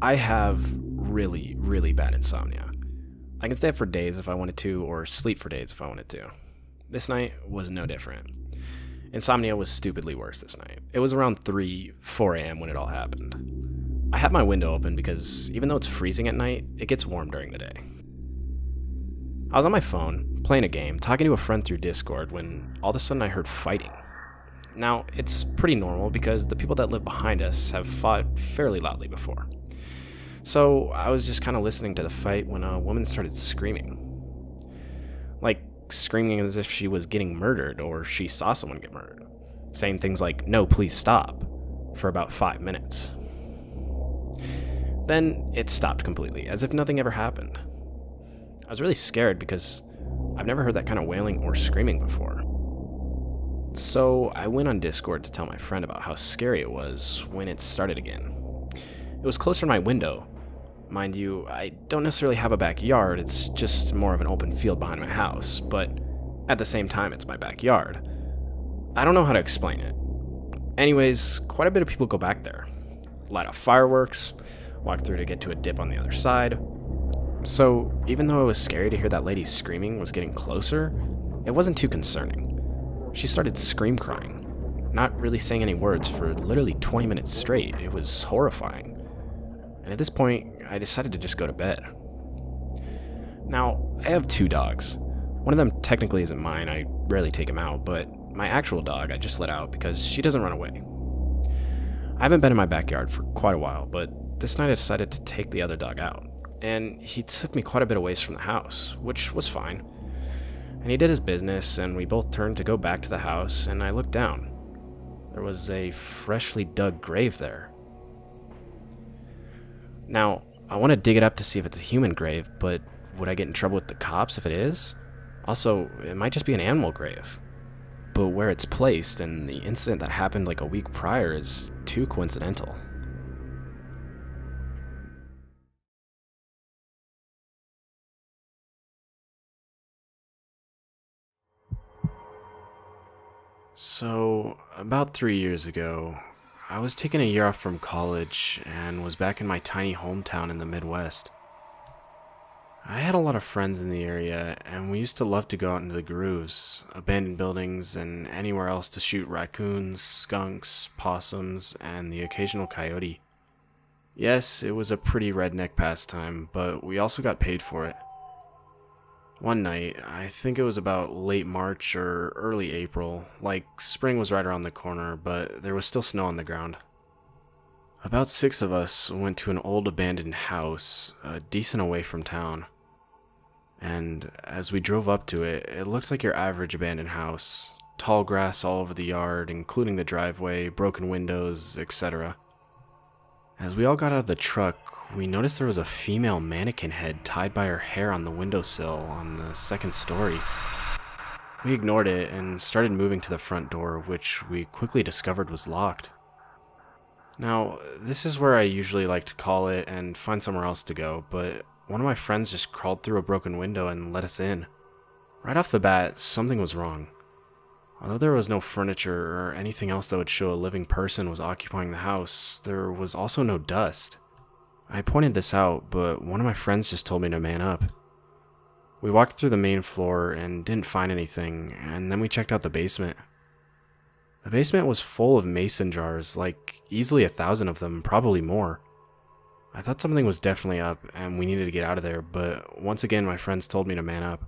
I have really, really bad insomnia. I can stay up for days if I wanted to, or sleep for days if I wanted to. This night was no different. Insomnia was stupidly worse this night. It was around 3, 4 a.m. when it all happened. I had my window open because even though it's freezing at night, it gets warm during the day. I was on my phone, playing a game, talking to a friend through Discord when all of a sudden I heard fighting. Now, it's pretty normal because the people that live behind us have fought fairly loudly before. So I was just kind of listening to the fight when a woman started screaming. Like, screaming as if she was getting murdered or she saw someone get murdered. Saying things like, "No, please stop," for about 5 minutes. Then it stopped completely, as if nothing ever happened. I was really scared because I've never heard that kind of wailing or screaming before. So I went on Discord to tell my friend about how scary it was when it started again. It was closer to my window. Mind you, I don't necessarily have a backyard, it's just more of an open field behind my house, but at the same time, it's my backyard. I don't know how to explain it. Anyways, quite a bit of people go back there, light off fireworks, walk through to get to a dip on the other side. So, even though it was scary to hear that lady screaming was getting closer, it wasn't too concerning. She started scream crying, not really saying any words for literally 20 minutes straight. It was horrifying. And at this point, I decided to just go to bed. Now, I have 2 dogs. One of them technically isn't mine, I rarely take him out, but my actual dog I just let out because she doesn't run away. I haven't been in my backyard for quite a while, but this night I decided to take the other dog out. And he took me quite a bit away from the house, which was fine. And he did his business, and we both turned to go back to the house, and I looked down. There was a freshly dug grave there. Now, I want to dig it up to see if it's a human grave, but would I get in trouble with the cops if it is? Also, it might just be an animal grave. But where it's placed and the incident that happened like a week prior is too coincidental. So, about 3 years ago, I was taking a year off from college and was back in my tiny hometown in the Midwest. I had a lot of friends in the area, and we used to love to go out into the grooves, abandoned buildings, and anywhere else to shoot raccoons, skunks, possums, and the occasional coyote. Yes, it was a pretty redneck pastime, but we also got paid for it. One night, I think it was about late March or early April, like spring was right around the corner, but there was still snow on the ground. About 6 of us went to an old abandoned house, a decent away from town. And as we drove up to it, it looked like your average abandoned house. Tall grass all over the yard, including the driveway, broken windows, etc. As we all got out of the truck, we noticed there was a female mannequin head tied by her hair on the windowsill on the 2nd story. We ignored it and started moving to the front door, which we quickly discovered was locked. Now, this is where I usually like to call it and find somewhere else to go, but one of my friends just crawled through a broken window and let us in. Right off the bat, something was wrong. Although there was no furniture or anything else that would show a living person was occupying the house, there was also no dust. I pointed this out, but one of my friends just told me to man up. We walked through the main floor and didn't find anything, and then we checked out the basement. The basement was full of mason jars, like easily 1,000 of them, probably more. I thought something was definitely up, and we needed to get out of there, but once again my friends told me to man up.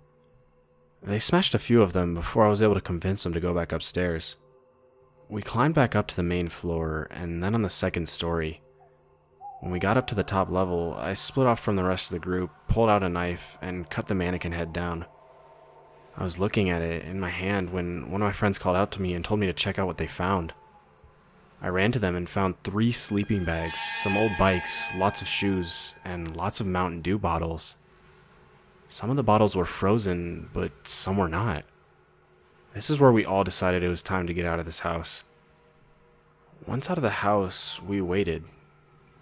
They smashed a few of them before I was able to convince them to go back upstairs. We climbed back up to the main floor, and then on the 2nd story. When we got up to the top level, I split off from the rest of the group, pulled out a knife, and cut the mannequin head down. I was looking at it in my hand when one of my friends called out to me and told me to check out what they found. I ran to them and found 3 sleeping bags, some old bikes, lots of shoes, and lots of Mountain Dew bottles. Some of the bottles were frozen, but some were not. This is where we all decided it was time to get out of this house. Once out of the house, we waited.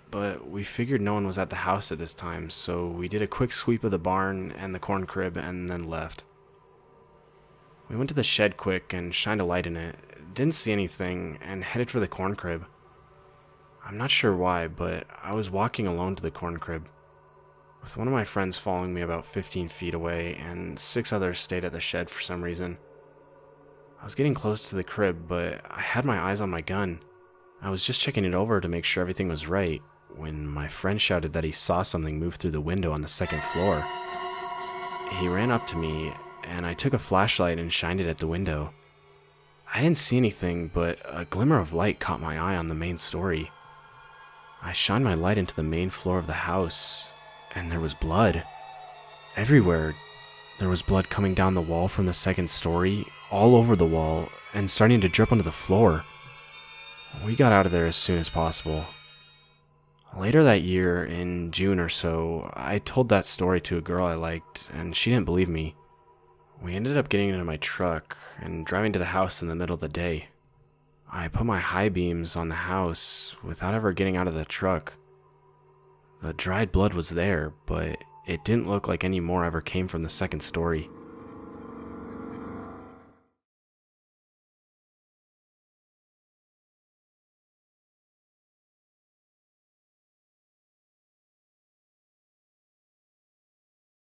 But we figured no one was at the house at this time, so we did a quick sweep of the barn and the corn crib and then left. We went to the shed quick and shined a light in it, didn't see anything, and headed for the corn crib. I'm not sure why, but I was walking alone to the corn crib, with one of my friends following me about 15 feet away, and 6 others stayed at the shed for some reason. I was getting close to the crib, but I had my eyes on my gun. I was just checking it over to make sure everything was right, when my friend shouted that he saw something move through the window on the second floor. He ran up to me, and I took a flashlight and shined it at the window. I didn't see anything, but a glimmer of light caught my eye on the main story. I shined my light into the main floor of the house, and there was blood. Everywhere. There was blood coming down the wall from the second story, all over the wall, and starting to drip onto the floor. We got out of there as soon as possible. Later that year, in June or so, I told that story to a girl I liked, and she didn't believe me. We ended up getting into my truck and driving to the house in the middle of the day. I put my high beams on the house without ever getting out of the truck. The dried blood was there, but it didn't look like any more ever came from the second story.